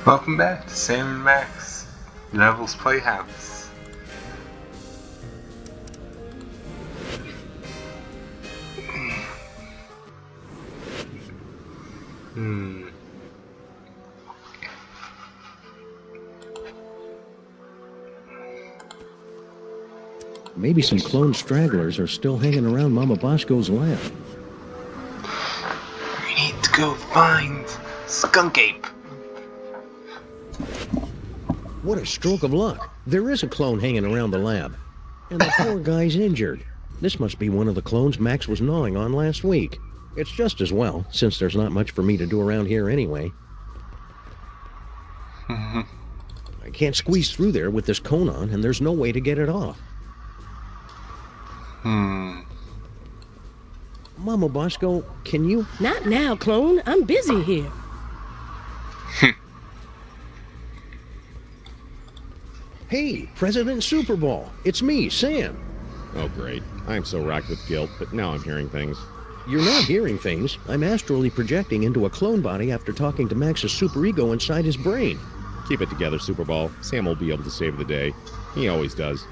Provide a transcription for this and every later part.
Welcome back to Sam and Max, Neville's Playhouse. Maybe some clone stragglers are still hanging around Mama Bosco's lab. We need to go find Skunk Ape. What a stroke of luck. There is a clone hanging around the lab. And the poor guy's injured. This must be one of the clones Max was gnawing on last week. It's just as well, since there's not much for me to do around here anyway. I can't squeeze through there with this cone on, and there's no way to get it off. Mama Bosco, can you... Not now, clone. I'm busy here. Hey, President Super Bowl. It's me, Sam. Oh, great. I'm so racked with guilt, but now I'm hearing things. You're not hearing things. I'm astrally projecting into a clone body after talking to Max's superego inside his brain. Keep it together, Super Bowl. Sam will be able to save the day. He always does.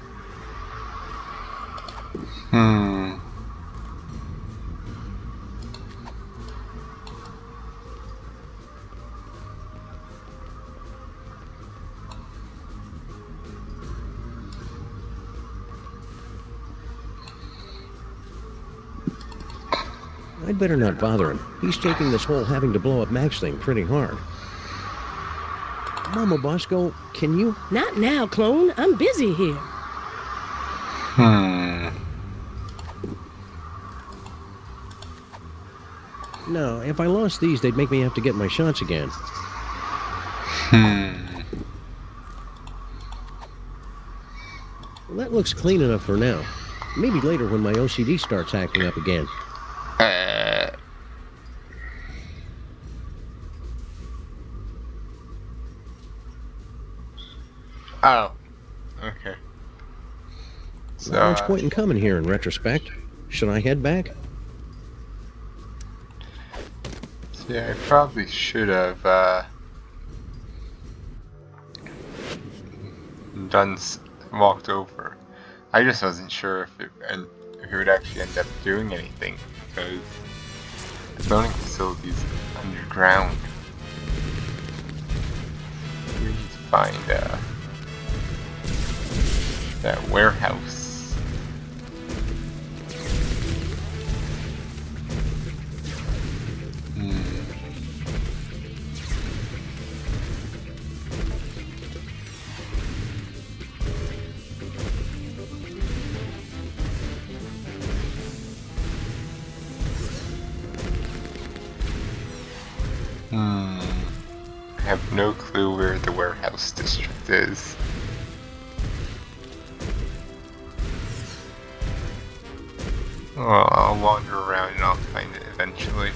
I'd better not bother him. He's taking this whole having to blow up Max thing pretty hard. Mama Bosco, can you... Not now, clone. I'm busy here. No, if I lost these, they'd make me have to get my shots again. Well, that looks clean enough for now. Maybe later when my OCD starts acting up again. Oh. Okay. So, Not much point in coming here in retrospect. Should I head back? yeah, I probably should have, walked over. I just wasn't sure if it would actually end up doing anything, because the cloning facility is underground. We need to find, that warehouse. I have no clue where the warehouse district is. Well, I'll wander around and I'll find it eventually.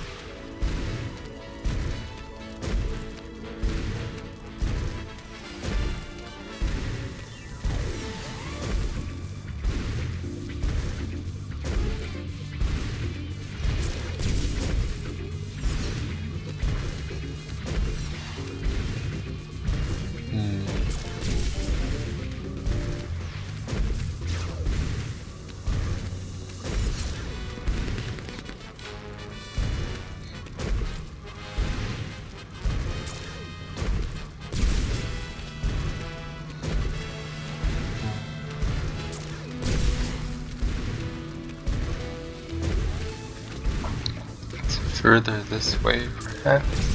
Further this way, perhaps?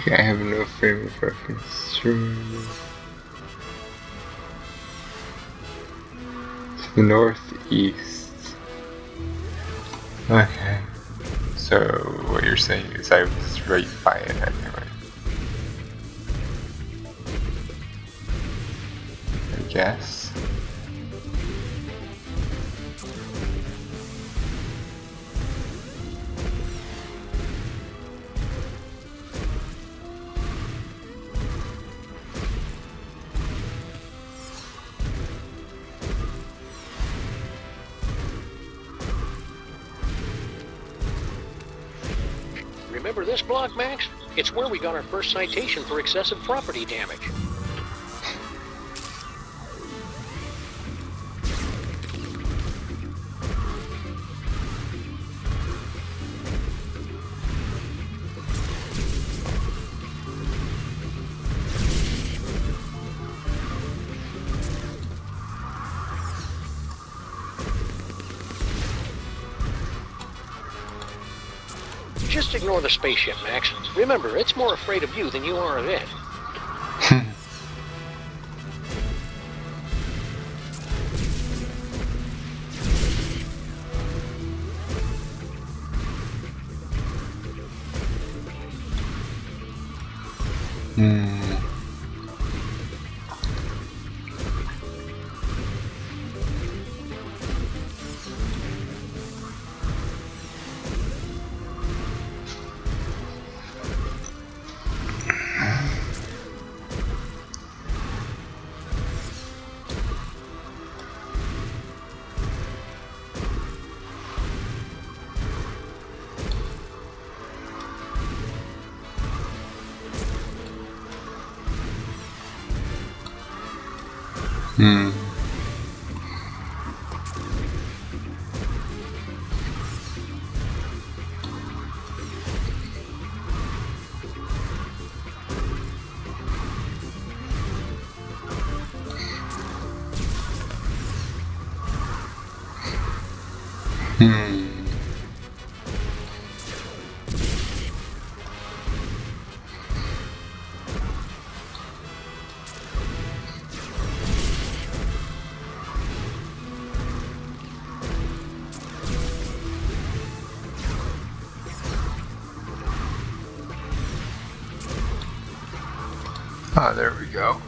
Okay, I have no frame of reference. Sure. To the northeast. Okay. So what you're saying is I was right by it anyway. I guess. Remember this block, Max? It's where we got our first citation for excessive property damage. Just ignore the spaceship, Max. Remember, it's more afraid of you than you are of it. Ah, there we go.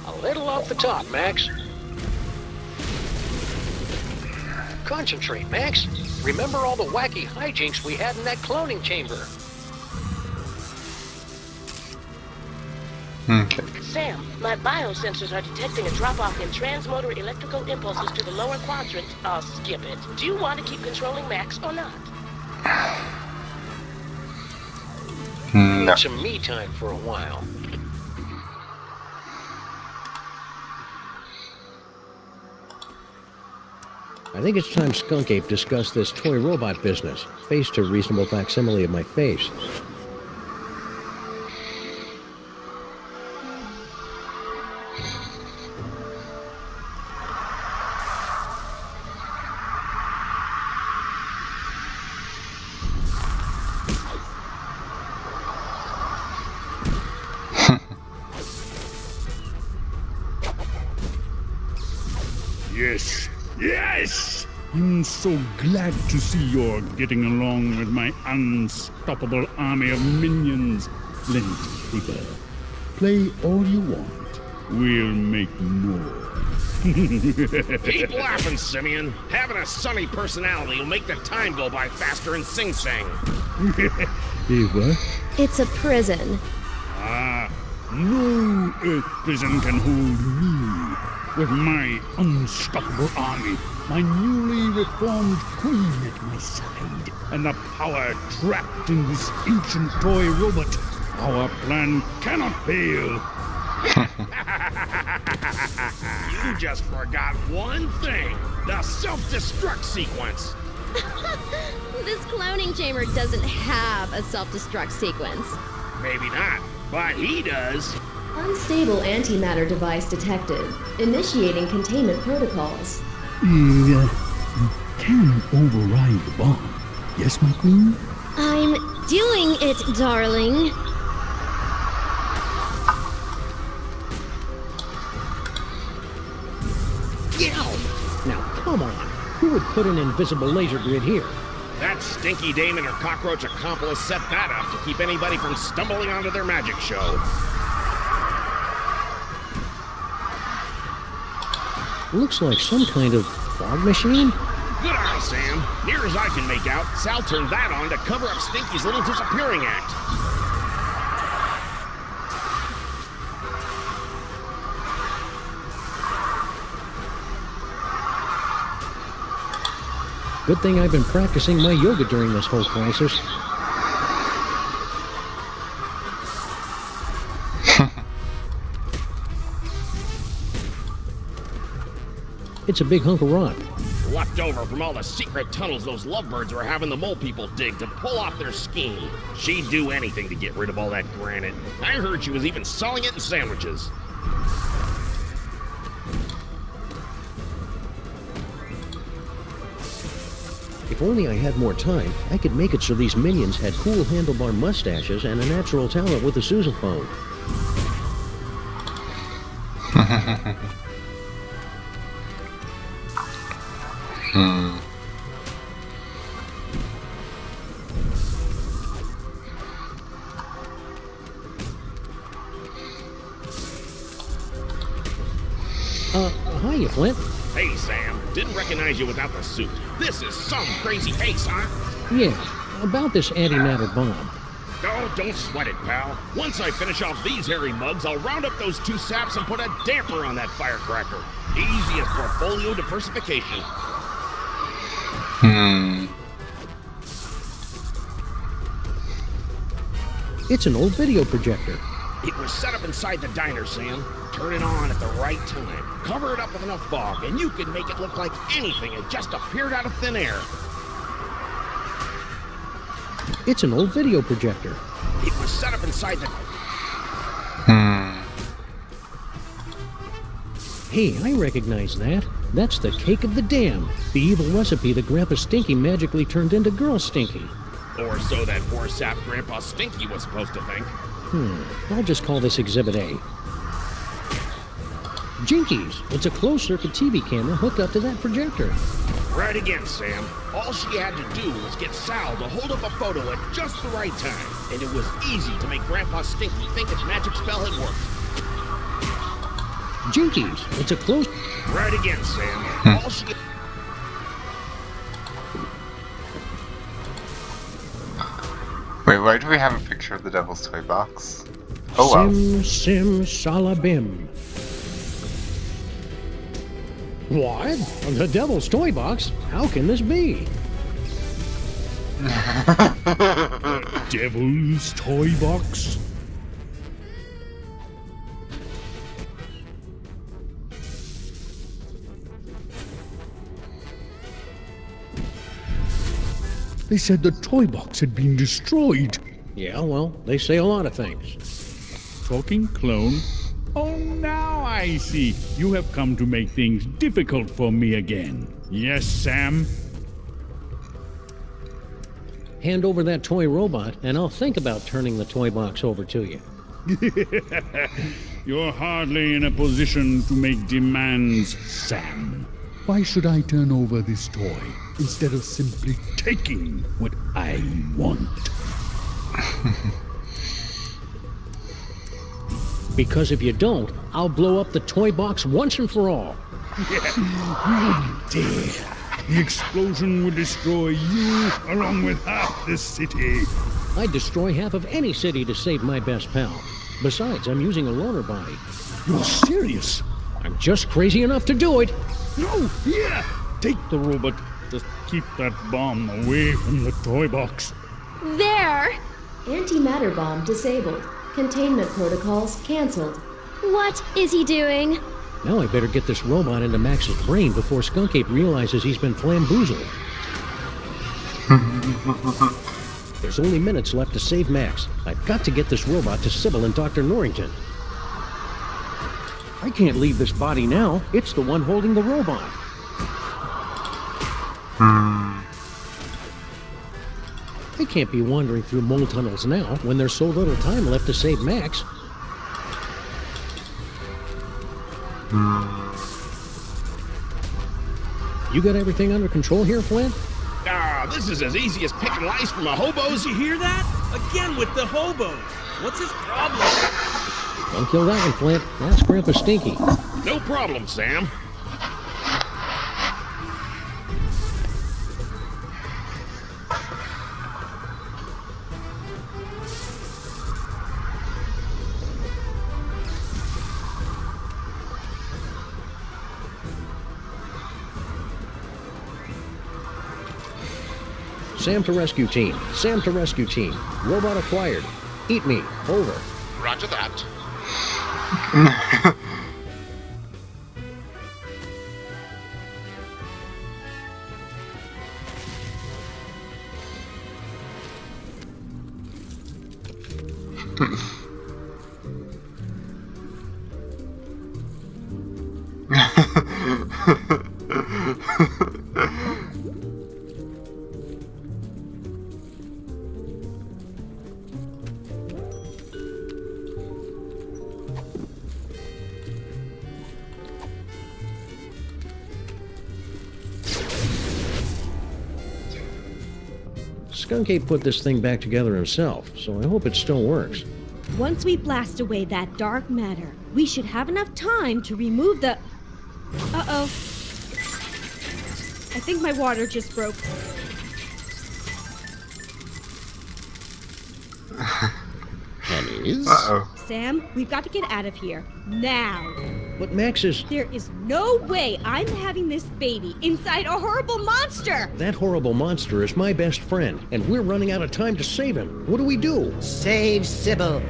A little off the top, Max. Concentrate, Max. Remember all the wacky hijinks we had in that cloning chamber. Okay. Sam, my biosensors are detecting a drop-off in transmotor electrical impulses to the lower quadrant. I'll skip it. Do you want to keep controlling Max or not? No. Need some me time for a while. I think it's time Skunk Ape discussed this toy robot business. Faced a reasonable facsimile of my face. Yes, yes! I'm so glad to see you're getting along with my unstoppable army of minions. Plenty paper. Play all you want. We'll make more. Keep laughing, Simeon. Having a sunny personality will make the time go by faster in Sing Sing. Hey, what? It's a prison. Ah, no Earth prison can hold me. With my unstoppable army, my newly reformed queen at my side, and the power trapped in this ancient toy robot, our plan cannot fail. You just forgot one thing. The self-destruct sequence. This cloning chamber doesn't have a self-destruct sequence. Maybe not, but he does. Unstable antimatter device detected. Initiating containment protocols. You can override the bomb. Yes, my queen? I'm doing it, darling. Now, come on. Who would put an invisible laser grid here? That stinky dame and her cockroach accomplice set that up to keep anybody from stumbling onto their magic show. Looks like some kind of fog machine. Good eye, Sam. Near as I can make out, Sal turned that on to cover up Stinky's little disappearing act. Good thing I've been practicing my yoga during this whole crisis. It's a big hunk of rock. Left over from all the secret tunnels those lovebirds were having the mole people dig to pull off their scheme. She'd do anything to get rid of all that granite. I heard she was even selling it in sandwiches. If only I had more time, I could make it so these minions had cool handlebar mustaches and a natural talent with a sousaphone. Hiya, Flint. Hey, Sam. Didn't recognize you without the suit. This is some crazy case, huh? Yeah, about this antimatter bomb. Oh, don't sweat it, pal. Once I finish off these hairy mugs, I'll round up those two saps and put a damper on that firecracker. Easy as portfolio diversification. It's an old video projector. It was set up inside the diner, Sam. Turn it on at the right time. Cover it up with enough fog, and you can make it look like anything had just appeared out of thin air. It's an old video projector. It was set up inside the... Hey, I recognize that. That's the cake of the dam. The evil recipe that Grandpa Stinky magically turned into Girl Stinky. Or so that poor sap Grandpa Stinky was supposed to think. I'll just call this Exhibit A. Jinkies! It's a closed-circuit TV camera hooked up to that projector. Right again, Sam. All she had to do was get Sal to hold up a photo at just the right time, and it was easy to make Grandpa Stinky think its magic spell had worked. Jinkies! It's a closed... Right again, Sam. All she... Wait, why do we have a picture of the Devil's Toy Box? Oh wow. Sim salabim. What? The Devil's Toy Box? How can this be? Devil's Toy Box? They said the toy box had been destroyed. Yeah, well, they say a lot of things. Talking clone? Oh, now I see. You have come to make things difficult for me again. Yes, Sam? Hand over that toy robot, and I'll think about turning the toy box over to you. You're hardly in a position to make demands, Sam. Why should I turn over this toy instead of simply taking what I want? Because if you don't, I'll blow up the toy box once and for all. You dare. The explosion will destroy you along with half the city. I'd destroy half of any city to save my best pal. Besides, I'm using a loaner body. You're serious? I'm just crazy enough to do it. No, here! Take the robot. Just keep that bomb away from the toy box. There! Antimatter bomb disabled. Containment protocols canceled. What is he doing? Now I better get this robot into Max's brain before Skunk Ape realizes he's been flamboozled. There's only minutes left to save Max. I've got to get this robot to Sybil and Dr. Norrington. I can't leave this body now. It's the one holding the robot. Hmm. They can't be wandering through mole tunnels now when there's so little time left to save Max. You got everything under control here, Flint? Ah, this is as easy as picking lice from a hobo's. You hear that? Again with the hobos. What's his problem? Don't kill that one, Flint. That's Grandpa Stinky. No problem, Sam. Sam to rescue team. Sam to rescue team. Robot acquired. Eat me. Over. Roger that. Skunk Ape put this thing back together himself, so I hope it still works. Once we blast away that dark matter, we should have enough time to remove the... Uh-oh. I think my water just broke. Honeys? Uh-oh. Sam, we've got to get out of here. Now. But Max is... There is no way I'm having this baby inside a horrible monster! That horrible monster is my best friend, and we're running out of time to save him. What do we do? Save Sybil.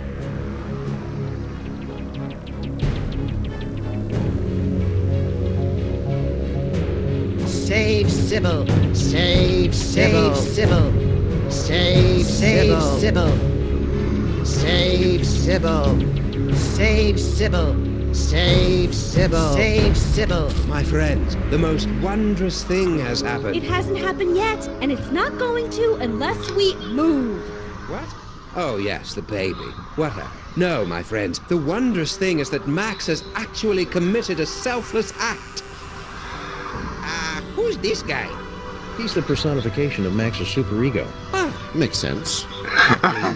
Save Sybil. Save Sybil. Save Sybil. Save Sybil. Save Sybil. Save Sybil. Save Sybil. My friends, the most wondrous thing has happened. It hasn't happened yet, and it's not going to unless we move. What? Oh, yes, the baby. Whatever. No, my friends, the wondrous thing is that Max has actually committed a selfless act. Who's this guy? He's the personification of Max's superego. Ah, Makes sense.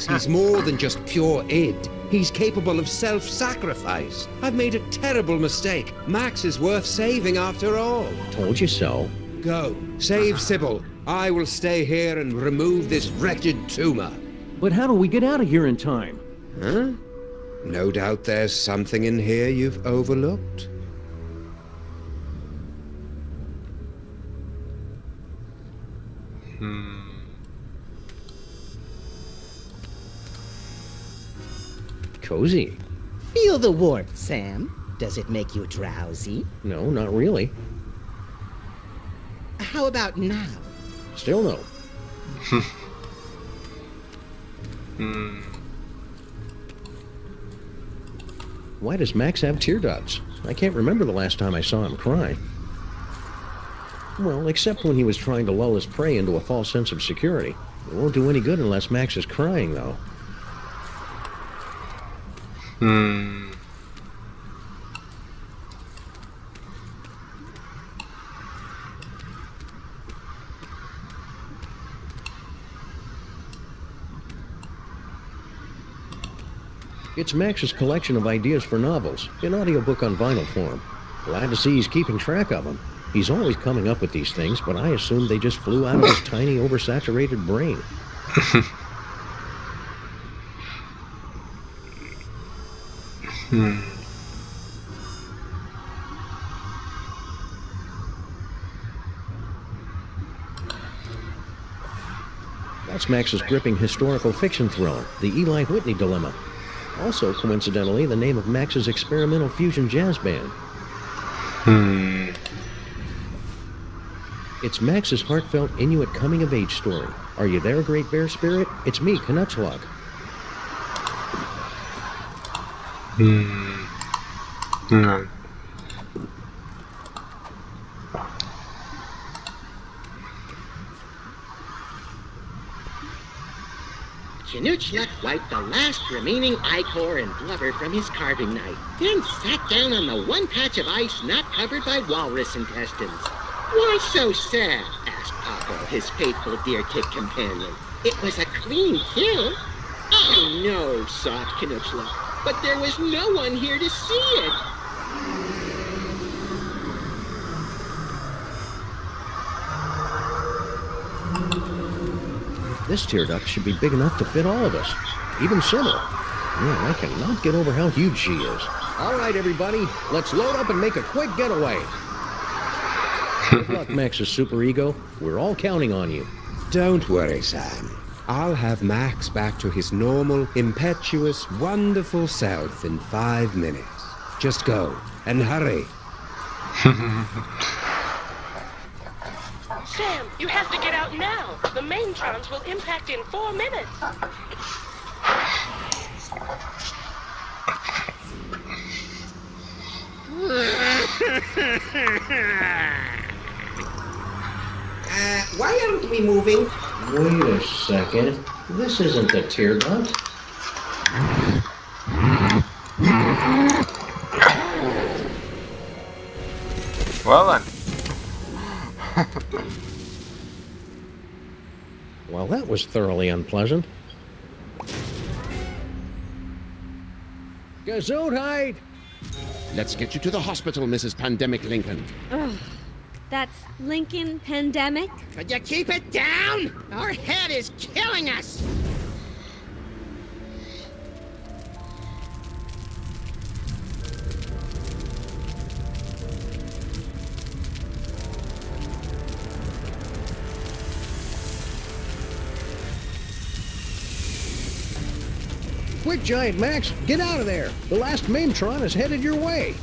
he's more than just pure id. He's capable of self-sacrifice. I've made a terrible mistake. Max is worth saving after all. Told you so. Go. Save Sybil. I will stay here and remove this wretched tumor. But how do we get out of here in time? Huh? No doubt there's something in here you've overlooked. Cozy. Feel the warmth, Sam. Does it make you drowsy? No, not really. How about now? Still no. Why does Max have tear ducts? I can't remember the last time I saw him cry. Well, except when he was trying to lull his prey into a false sense of security. It won't do any good unless Max is crying, though. It's Max's collection of ideas for novels, an audiobook on vinyl form. Glad to see he's keeping track of them. He's always coming up with these things, but I assumed they just flew out of his tiny, oversaturated brain. That's Max's gripping historical fiction thriller, The Eli Whitney Dilemma. Also, coincidentally, the name of Max's experimental fusion jazz band. It's Max's heartfelt Inuit coming-of-age story. Are you there, Great Bear Spirit? It's me, Canuckslug. Knutschluck wiped the last remaining ichor and blubber from his carving knife, then sat down on the one patch of ice not covered by walrus intestines. Why so sad? Asked Paco, his faithful deer-tick companion. It was a clean kill. I know, sobbed Knutschluck, but there was no one here to see it. This tear duct should be big enough to fit all of us. Even Sybil. Man, I cannot get over how huge she is. All right, everybody, let's load up and make a quick getaway. Good luck, Max's super ego. We're all counting on you. Don't worry, Sam. I'll have Max back to his normal, impetuous, wonderful self in 5 minutes. Just go, and hurry. Sam, you have to get out now. The main trons will impact in 4 minutes. Why aren't we moving? Wait a second. This isn't the tear duct. Well then. Well, that was thoroughly unpleasant. Gesundheit! Let's get you to the hospital, Mrs. Pandemic Lincoln. Ugh, that's Lincoln Pandemic? Could you keep it down? Our head is killing us. Quick, Giant Max, get out of there. The last Maintron is headed your way.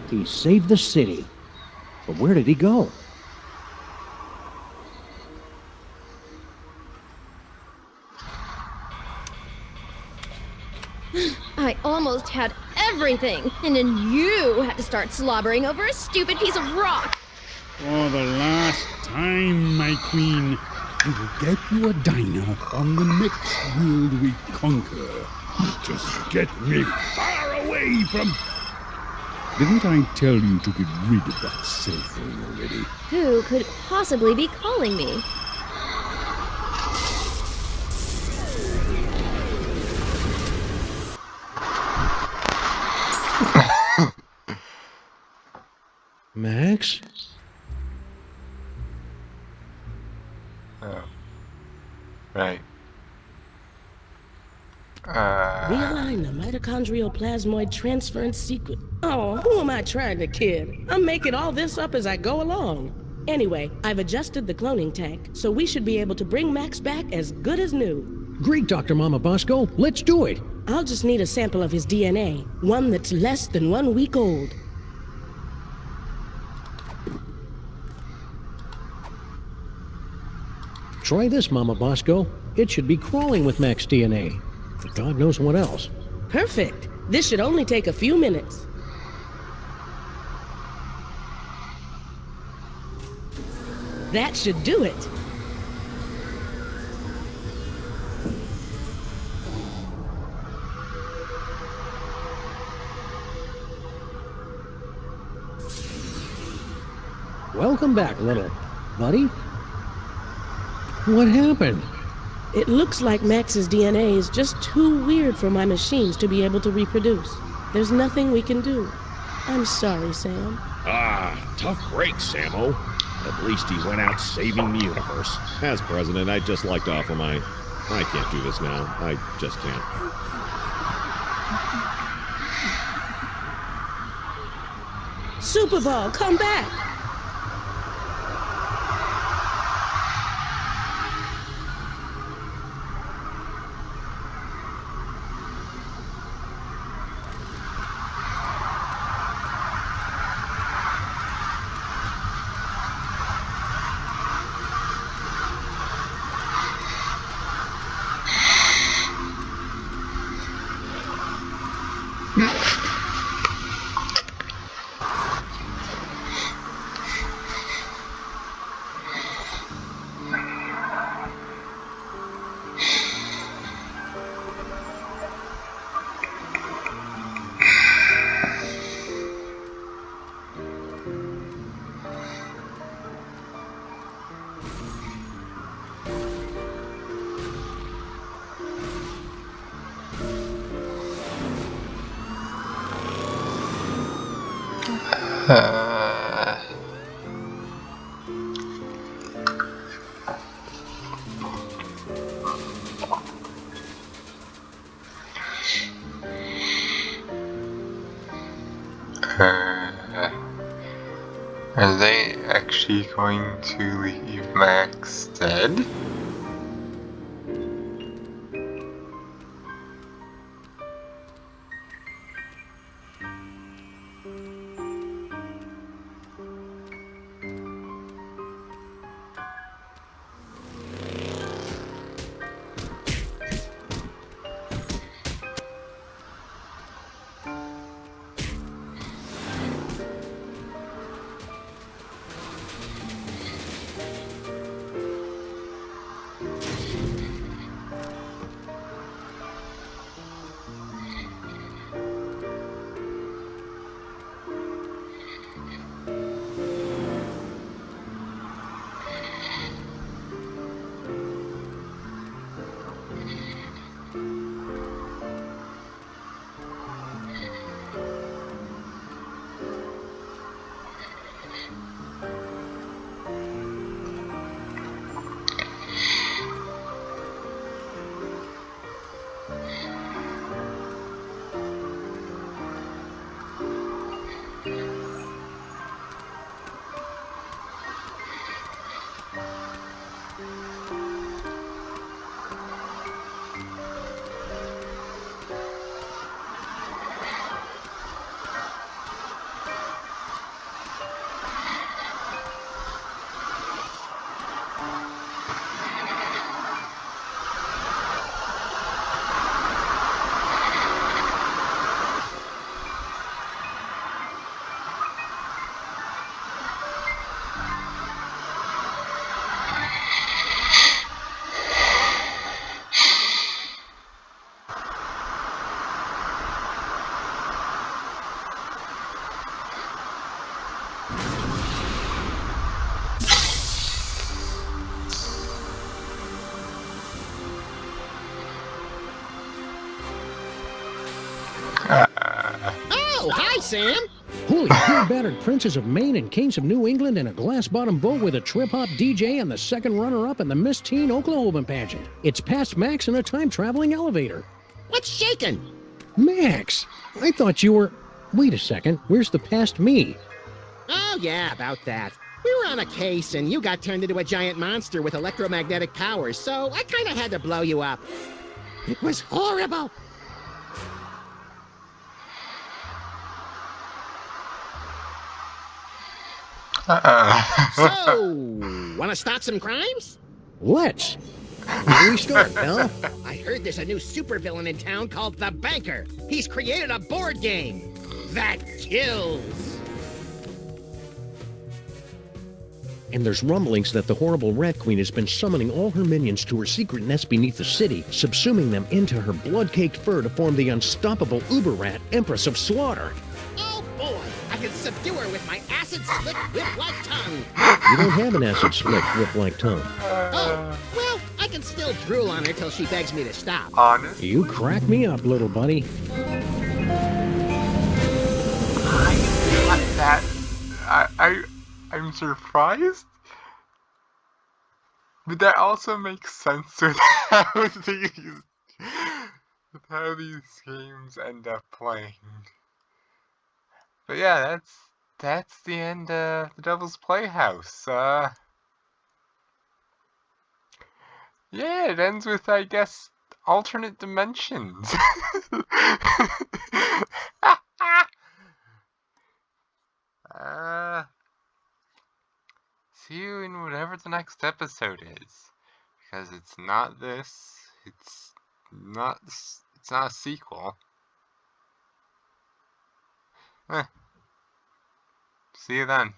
He saved the city. But where did he go? I almost had everything, and then you had to start slobbering over a stupid piece of rock. For the last time, my queen, I will get you a diner on the next world we conquer. Just get me far away from... Didn't I tell you to get rid of that cell phone already? Who could possibly be calling me? Max? Oh. Right. Realign the mitochondrial plasmoid transference sequence. Oh, who am I trying to kid? I'm making all this up as I go along. Anyway, I've adjusted the cloning tank, so we should be able to bring Max back as good as new. Great, Dr. Mama Bosco. Let's do it. I'll just need a sample of his DNA, one that's less than 1 week old. Try this, Mama Bosco. It should be crawling with Max DNA. But God knows what else. Perfect. This should only take a few minutes. That should do it. Welcome back, little buddy. What happened? It looks like Max's DNA is just too weird for my machines to be able to reproduce. There's nothing we can do. I'm sorry, Sam. Tough break, Sammo. At least he went out saving the universe. As president, I'd just like to offer my... I can't do this now. I just can't. Super Ball, come back! Are they actually going to leave Max dead? Oh, hi, Sam. Holy beer-battered princes of Maine and kings of New England in a glass-bottom boat with a trip-hop DJ and the second runner-up in the Miss Teen Oklahoma pageant. It's past Max in a time-traveling elevator. What's shaking? Max, I thought you were... Wait a second, where's the past me? Oh, yeah, about that. We were on a case, and you got turned into a giant monster with electromagnetic powers, so I kind of had to blow you up. It was horrible. So, want to stop some crimes? Let's. Where do we start, pal? I heard there's a new supervillain in town called the Banker. He's created a board game that kills. And there's rumblings that the horrible Rat Queen has been summoning all her minions to her secret nest beneath the city, subsuming them into her blood-caked fur to form the unstoppable Uber Rat, Empress of Slaughter. Oh boy, I can subdue her with my acid-slick whip-like tongue. You don't have an acid-slick whip-like tongue. Oh, well, I can still drool on her till she begs me to stop. Honest? You crack me up, little buddy. I'm surprised, but that also makes sense with how these games end up playing. But yeah, that's the end of the Devil's Playhouse. Yeah, it ends with, I guess, alternate dimensions. See you in whatever the next episode is, because it's not this. It's not a sequel. See you then.